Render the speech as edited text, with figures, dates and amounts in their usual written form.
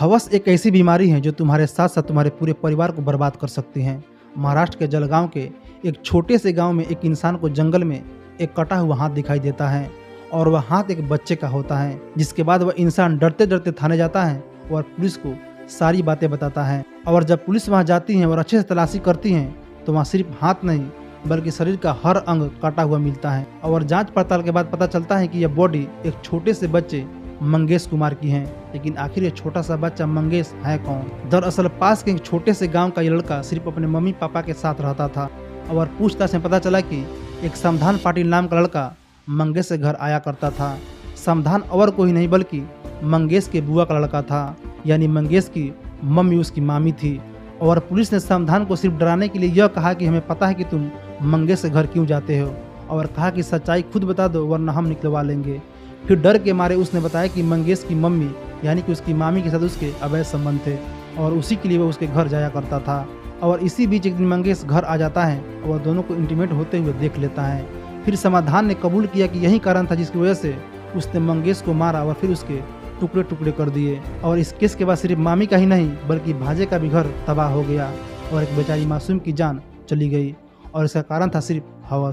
हवस एक ऐसी बीमारी है जो तुम्हारे साथ साथ तुम्हारे पूरे परिवार को बर्बाद कर सकती है। महाराष्ट्र के जलगांव के एक छोटे से गांव में एक इंसान को जंगल में एक कटा हुआ हाथ दिखाई देता है और वह हाथ एक बच्चे का होता है। जिसके बाद वह इंसान डरते डरते थाने जाता है और पुलिस को सारी बातें बताता है। और जब पुलिस वहां जाती है और अच्छे से तलाशी करती है तो वहाँ सिर्फ हाथ नहीं बल्कि शरीर का हर अंग कटा हुआ मिलता है। और जांच पड़ताल के बाद पता चलता है कि यह बॉडी एक छोटे से बच्चे मंगेश कुमार की है। लेकिन आखिर ये छोटा सा बच्चा मंगेश है कौन? दरअसल पास के एक छोटे से गांव का ये लड़का सिर्फ अपने मम्मी पापा के साथ रहता था। और पूछताछ में पता चला कि एक समधान पाटिल नाम का लड़का मंगेश के घर आया करता था। समधान और कोई नहीं बल्कि मंगेश के बुआ का लड़का था, यानी मंगेश की मम्मी उसकी मामी थी। और पुलिस ने समधान को सिर्फ डराने के लिए यह कहा कि हमें पता है कि तुम मंगेश के घर क्यों जाते हो, और कहा कि सच्चाई खुद बता दो वरना हम निकलवा लेंगे। फिर डर के मारे उसने बताया कि मंगेश की मम्मी यानी कि उसकी मामी के साथ उसके अवैध संबंध थे और उसी के लिए वह उसके घर जाया करता था। और इसी बीच एक दिन मंगेश घर आ जाता है और दोनों को इंटीमेट होते हुए देख लेता है। फिर समाधान ने कबूल किया कि यही कारण था जिसकी वजह से उसने मंगेश को मारा और फिर उसके टुकड़े टुकड़े कर दिए। और इस केस के बाद सिर्फ मामी का ही नहीं बल्कि भाजे का भी घर तबाह हो गया और एक बेचारी मासूम की जान चली गई। और इसका कारण था सिर्फ हवस।